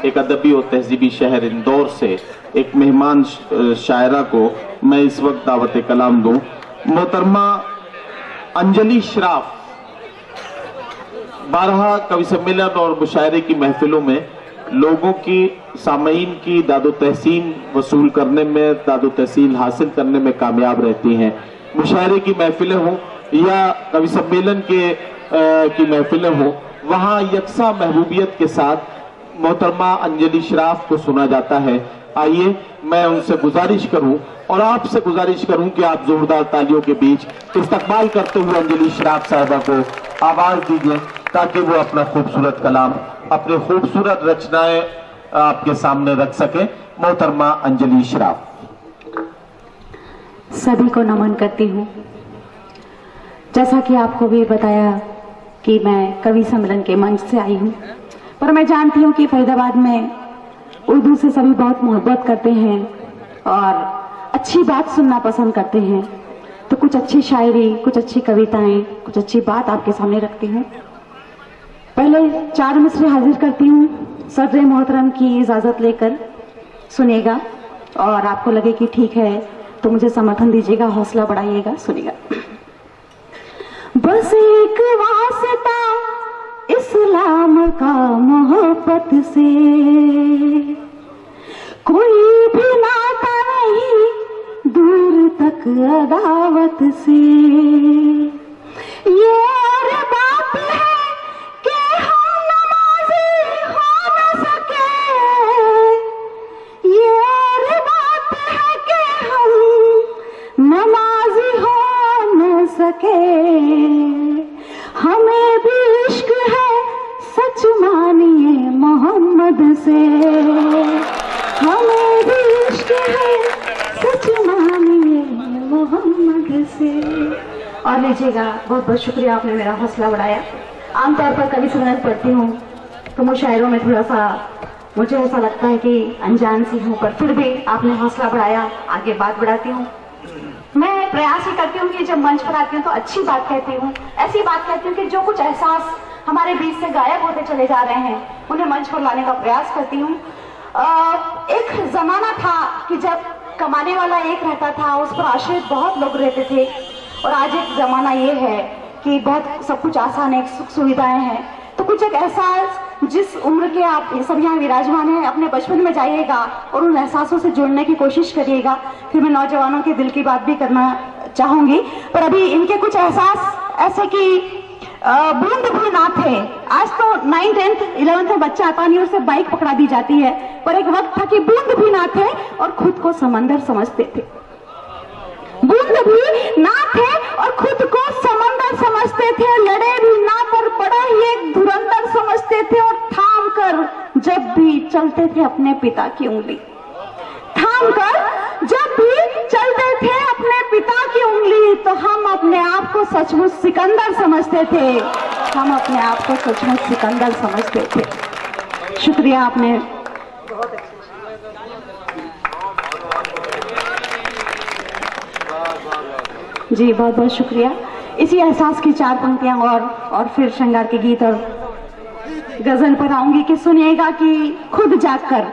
एक अदबी और तहजीबी शहर इंदौर से एक मेहमान शायरा को मैं इस वक्त दावत कलाम दूं। मोहतरमा अंजलि श्राफ 12 कवि सम्मेलन और मुशायरे की महफिलों में लोगों की, सामईन की दादो तहसीन वसूल करने में, दादो तहसीन हासिल करने में कामयाब रहती हैं। मुशायरे की महफिलें हों या कवि सम्मेलन की महफिलें हों, वहाँ यकसा महबूबियत के साथ मोहतरमा अंजलि श्राफ को सुना जाता है। आइए मैं उनसे गुजारिश करूं और आपसे गुजारिश करूं कि आप जोरदार तालियों के बीच इस्तकबाल करते हुए अंजलि श्राफ साहिबा को आवाज दीजिए ताकि वो अपना खूबसूरत कलाम, अपने खूबसूरत रचनाएं आपके सामने रख सके। मोहतरमा अंजलि श्राफ। सभी को नमन करती हूँ। जैसा कि आपको भी बताया कि मैं कवि सम्मेलन के मंच से आई हूँ, पर मैं जानती हूँ कि फरीदाबाद में उर्दू से सभी बहुत मोहब्बत करते हैं और अच्छी बात सुनना पसंद करते हैं। तो कुछ अच्छी शायरी, कुछ अच्छी कविताएं, कुछ अच्छी बात आपके सामने रखती हूँ। पहले 4 मिसरे हाजिर करती हूँ सदर मोहतरम की इजाजत लेकर, सुनिएगा और आपको लगे कि ठीक है तो मुझे समर्थन दीजिएगा, हौसला बढ़ाइएगा। सुनिएगा। बस एक वास्ता इस्लाम का मोहब्बत से, कोई भी नाता नहीं दूर तक अदावत से। ये और बात है कि हम नमाजी हो न सके, ये और बात है कि हम नमाजी हो न सके। हमें भी इश्क है सच मानिए मोहम्मद से, हमें भी इश्क है सच मानिए मोहम्मद से। और लीजिएगा, बहुत बहुत शुक्रिया, आपने मेरा हौसला बढ़ाया। आमतौर पर कवि सम्मेलन पढ़ती हूँ तो मुशायरों में थोड़ा सा मुझे ऐसा लगता है कि अनजान सी हूँ, पर फिर भी आपने हौसला बढ़ाया, आगे बात बढ़ाती हूँ। मैं प्रयास ही करती हूँ कि जब मंच पर आती हूँ तो अच्छी बात कहती हूँ, ऐसी बात कहती हूँ कि जो कुछ एहसास हमारे बीच से गायब होते चले जा रहे हैं उन्हें मंच पर लाने का प्रयास करती हूँ। एक जमाना था कि जब कमाने वाला एक रहता था, उस पर आश्रित बहुत लोग रहते थे, और आज एक जमाना ये है कि बहुत सब कुछ आसान है, सुख सुविधाएं हैं। तो कुछ एक एहसास, जिस उम्र के आप सब यहाँ विराजमान हैं, अपने बचपन में जाइएगा और उन एहसासों से जुड़ने की कोशिश करिएगा। फिर मैं नौजवानों के दिल की बात भी करना चाहूंगी, पर अभी इनके कुछ एहसास ऐसे कि बूंद भी ना थे। आज तो 9th 10th 11th में बच्चा आता नहीं और उसे बाइक पकड़ा दी जाती है, पर एक वक्त था कि बूंद भी ना थे और खुद को समंदर समझते थे। बूंद भी ना थे और खुद को समंदर समझते थे, लड़े भी ना पर बड़ा ही एक धुरंधर समझते थे, और थाम कर जब भी चलते थे अपने पिता की उंगली, थाम कर जब भी चलते थे अपने पिता की उंगली, तो हम अपने आप को सचमुच सिकंदर समझते थे, हम अपने आप को सचमुच सिकंदर समझते थे। शुक्रिया, आपने जी बहुत बहुत शुक्रिया। इसी एहसास की 4 पंक्तियां और फिर श्रृंगार के गीत और गजल पर आऊंगी कि सुनिएगा कि खुद जाकर,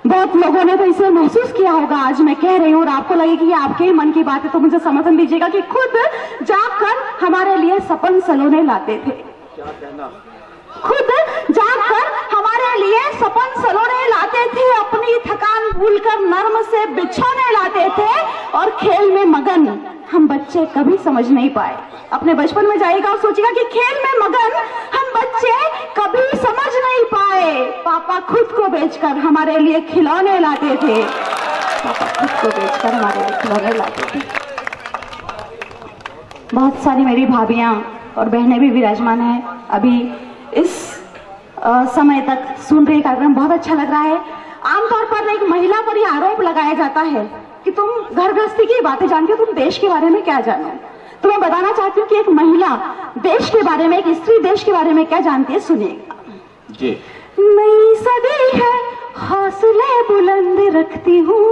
बहुत लोगों ने तो इसे महसूस किया होगा, आज मैं कह रही हूँ और आपको लगे कि ये आपके ही मन की बात है तो मुझे समर्थन दीजिएगा कि खुद जाकर हमारे लिए सपन सलोने लाते थे, खुद जाकर हमारे लिए सपन सलोने लाते थे, अपनी थकान भूलकर नर्म से बिछोने लाते थे, और खेल में मगन हम बच्चे कभी समझ नहीं पाए। अपने बचपन में जाइएगा और सोचिएगा कि खेल में मगन हम बच्चे कभी समझ नहीं पाए। पापा खुद को बेचकर हमारे लिए खिलौने लाते थे, पापा खुद को बेचकर हमारे लिए खिलौने लाते थे। बहुत सारी मेरी भाभियां और बहनें भी विराजमान हैं, अभी इस समय तक सुन रही कार्यक्रम बहुत अच्छा लग रहा है। आमतौर पर एक महिला पर यह आरोप लगाया जाता है कि तुम घर गृहस्थी की बातें जानती हो, तुम देश के बारे में क्या जानो। तो मैं बताना चाहती हूँ कि एक महिला देश के बारे में, एक स्त्री देश के बारे में क्या जानती है, सुनिएगा जी। नई सदी है, हौसले बुलंद रखती हूँ,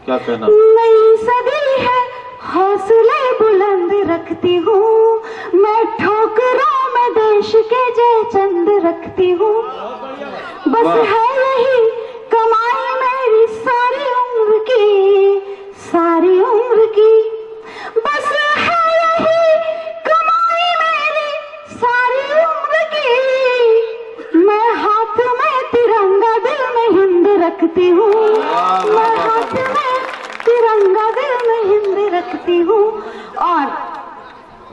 क्या कहना, नई सदी है, हौसले बुलंद रखती हूँ, मैं ठोकरों में देश के जय चंद रखती हूँ, बस है यही कमाई मेरी सारी उम्र की, बस है यही कमाई मेरी सारी उम्र की। मैं हाथ में तिरंगा दिल में हिंद रखती हूँ, मैं हाथ में तिरंगा दिल में हिंद रखती हूँ। और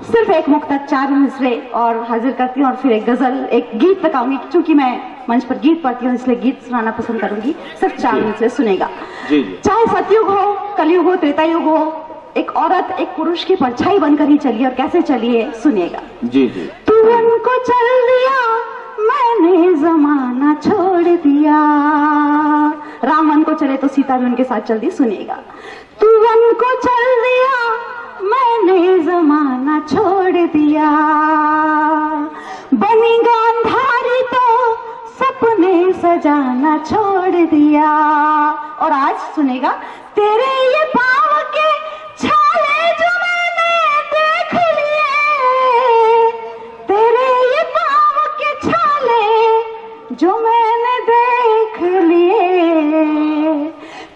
सिर्फ एक मुक्तक 4 मिसरे और हाजिर करती हूँ और फिर एक गजल, एक गीत तकाऊंगी, क्योंकि मैं मंच पर गीत पढ़ती हूँ इसलिए गीत सुनाना पसंद करूंगी। सिर्फ 4 मिसरे सुनेगा। चाहे सतयुग हो, कलयुग हो, त्रेता युग हो, एक औरत एक पुरुष की परछाई बनकर ही चलिए, और कैसे चलिए सुनिएगा। जी जी। तुरन को चल दिया मैंने जमाना छोड़ दिया, राम वन को चले तो सीता भी उनके साथ चल दी, सुनिएगा। तुरन को चल दिया मैंने जमाना छोड़ दिया, बनी गांधारी तो सपने सजाना छोड़ दिया। और आज सुनेगा, तेरे ये पाँव के छाले जो मैंने देख लिए, तेरे ये पाँव के छाले जो मैंने देख लिए,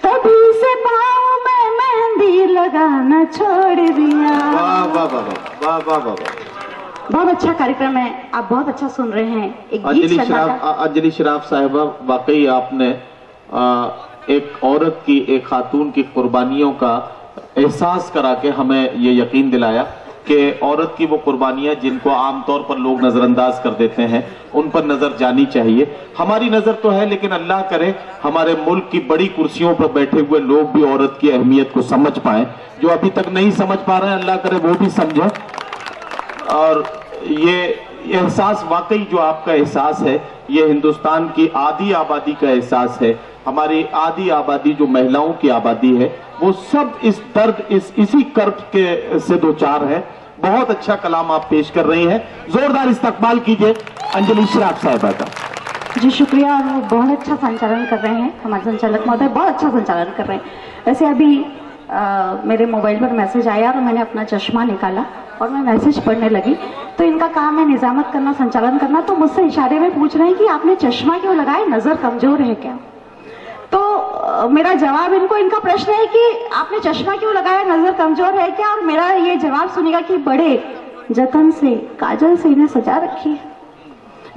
तभी से पाँव में मेहंदी लगाना छोड़ दिया। वाह वाह वाह वाह वाह वाह। बहुत अच्छा कार्यक्रम है, आप बहुत अच्छा सुन रहे हैं। एक अंजलि शराफ साहिबा, वाकई आपने एक औरत की, एक खातून की कुर्बानियों का एहसास करा के हमें ये यकीन दिलाया कि औरत की वो कुर्बानियां जिनको आमतौर पर लोग नजरअंदाज कर देते हैं, उन पर नजर जानी चाहिए। हमारी नजर तो है, लेकिन अल्लाह करे हमारे मुल्क की बड़ी कुर्सियों पर बैठे हुए लोग भी औरत की अहमियत को समझ पाए। जो अभी तक नहीं समझ पा रहे हैं, अल्लाह करे वो भी समझे। और ये एहसास, वाकई जो आपका एहसास है, ये हिंदुस्तान की आधी आबादी का एहसास है। हमारी आधी आबादी जो महिलाओं की आबादी है, वो सब इस दर्द, इसी कर्ब के से दो चार है। बहुत अच्छा कलाम आप पेश कर रही हैं, जोरदार इस्तकबाल कीजिए अंजलि शराफ साहिबा का। जी शुक्रिया। और वो बहुत अच्छा संचालन कर रहे हैं, हमारे संचालक महोदय बहुत अच्छा संचालन कर रहे हैं। वैसे अभी मेरे मोबाइल पर मैसेज आया और मैंने अपना चश्मा निकाला और मैं मैसेज पढ़ने लगी, तो इनका काम है निजामत करना, संचालन करना। तो मुझसे इशारे में पूछ रहे हैं कि आपने चश्मा क्यों लगाया, नजर कमजोर है क्या? तो मेरा जवाब इनको, इनका प्रश्न है कि आपने चश्मा क्यों लगाया, नजर कमजोर है क्या? और मेरा ये जवाब सुनेगा कि बड़े जतन से काजल से इन्हें सजा रखी है,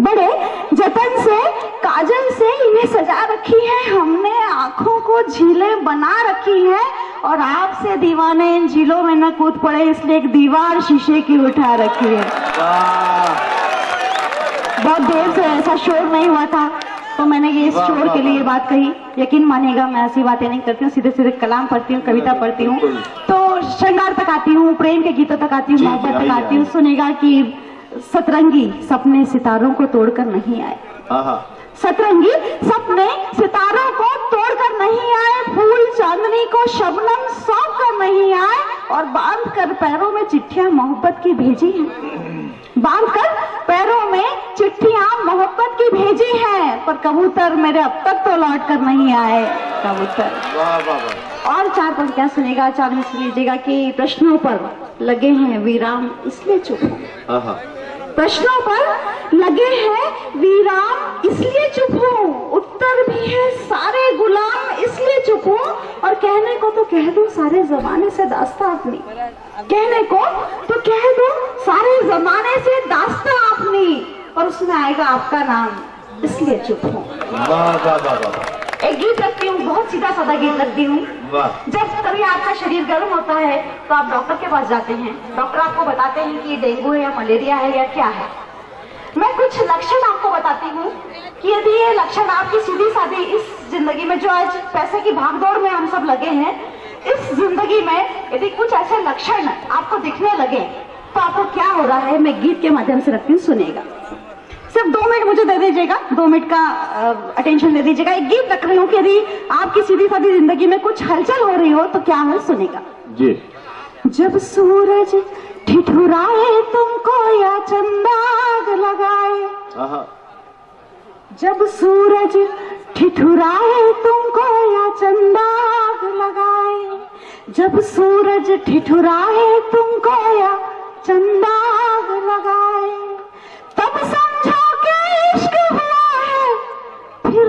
बड़े जतन से काजल से इन्हें सजा रखी है, हमने आंखों को झीलें बना रखी है, और आपसे दीवाने इन झीलों में न कूद पड़े इसलिए एक दीवार शीशे की उठा रखी है। बहुत देर से ऐसा शोर नहीं हुआ था, तो मैंने ये इस शोर के लिए बात कही। यकीन मानिएगा मैं ऐसी बातें नहीं करती हूँ, सीधे सीधे कलाम पढ़ती हूँ, कविता पढ़ती हूँ, तो श्रृंगार तक आती हूँ, प्रेम के गीतों तक आती हूँ, मोहब्बत तक आती हूँ। सुनेगा कि सतरंगी सपने सितारों को तोड़कर नहीं आए, सतरंगी सपने सितारों को तोड़कर नहीं आए, फूल चांदनी को शबनम सौंप कर नहीं आए, और बांध कर पैरों में चिट्ठियां मोहब्बत की भेजी हैं, बांध कर पैरों में चिट्ठियां मोहब्बत की भेजी हैं, पर कबूतर मेरे अब तक तो लौट कर नहीं आए कबूतर। वाह वाह वाह। और 4 पद क्या सुनेगा, 4 में सुन लीजिएगा कि प्रश्नों पर लगे हैं वीरान इसलिए चुप हूं, प्रश्नों पर लगे हैं वीरान इसलिए चुप हूं, उत्तर भी है सारे गुलाम इसलिए चुप हूं, और कहने को तो कह दूं सारे जमाने से दास्तां अपनी, कहने को तो कह दूं सारे जमाने से दास्तां अपनी, और उसमें आएगा आपका नाम इसलिए चुप हूं। वाह वाह वाह। एक गीत रखती हूँ, बहुत सीधा साधा गीत रखती हूँ। जब कभी आपका शरीर गर्म होता है तो आप डॉक्टर के पास जाते हैं, डॉक्टर आपको बताते हैं कि डेंगू है या मलेरिया है या क्या है। मैं कुछ लक्षण आपको बताती हूँ कि यदि ये लक्षण आपकी सीधी सादी इस जिंदगी में, जो आज पैसे की भागदौड़ में हम सब लगे हैं, इस जिंदगी में यदि कुछ ऐसे लक्षण आपको दिखने लगे तो आपको क्या हो रहा है, मैं गीत के माध्यम से रखती हूँ, सुनेगा। सिर्फ 2 मिनट मुझे दे दीजिएगा, 2 मिनट का अटेंशन दे दीजिएगा। एक गीत रख रही हूँ कि यदि आपकी सीधी सादी जिंदगी में कुछ हलचल हो रही हो तो क्या है, सुनेगा जी। जब सूरज ठिठुराए तुमको या चंदाग लगाए, जब सूरज ठिठुराए तुमको या चंदाग लगाए, जब सूरज ठिठुराए तुमको या चंदाग लगाए, तब समझो कि इश्क हुआ है, फिर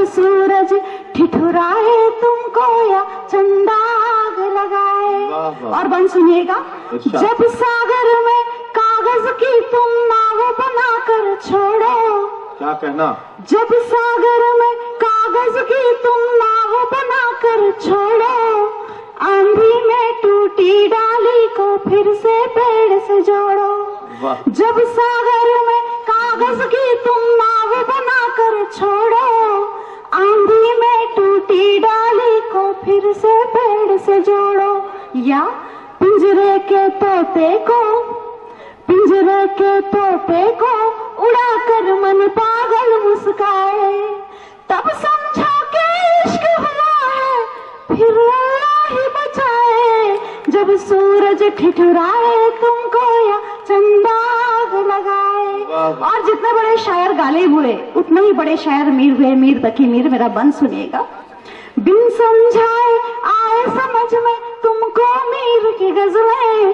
सूरज ठिठुराए तुमको या चंदाग लगाए। और बन सुनिएगा। जब सागर में कागज की तुम नाव बनाकर छोड़ो। क्या कहना? जब सागर में कागज की तुम नाव बनाकर छोड़ो, आंधी में टूटी डाली को फिर से पेड़ से जोड़ो। जब सागर में कागज की तुम नाव बनाकर छोड़ो, आंधी में टूटी डाली को फिर से पेड़ से जोड़ो। या पिंजरे के तोते को उड़ाकर मन पागल मुस्काए, तब समझो कि इश्क हुआ है फिर अल्लाह ही बचाए। जब सूरज ठिठुराए तुमको या चंदाग लगाए। और जितने बड़े शायर गाले हुए उतने ही बड़े शायर मीर हुए, मीर तकी मीर। मेरा बंद सुनिएगा। बिन समझाए आए समझ में तुमको मीर की गजलें,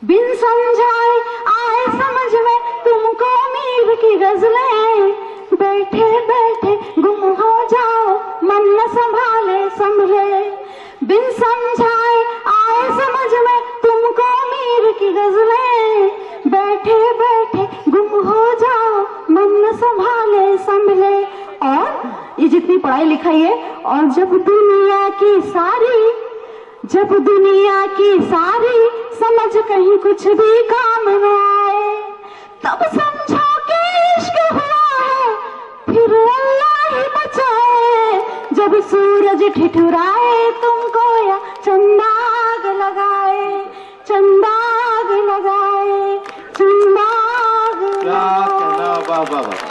बिन समझाए आए समझ में तुमको मीर की गजलें, बैठे बैठे गुम हो जाओ मन न संभले। बिन समझाए आए समझ में तुमको मीर की गजलें, बैठे बैठे गुम हो जाओ मन न संभले। और ये जितनी पढ़ाई लिखाई है। और जब दुनिया की सारी समझ कहीं कुछ भी काम न आए, तब समझो कि इश्क हुआ है फिर अल्लाह ही बचाए। जब सूरज ठिठुराए तुमको या चंदाग लगाए, चंदाग लगाए, चंदाग लगाए। वाह वाह वाह।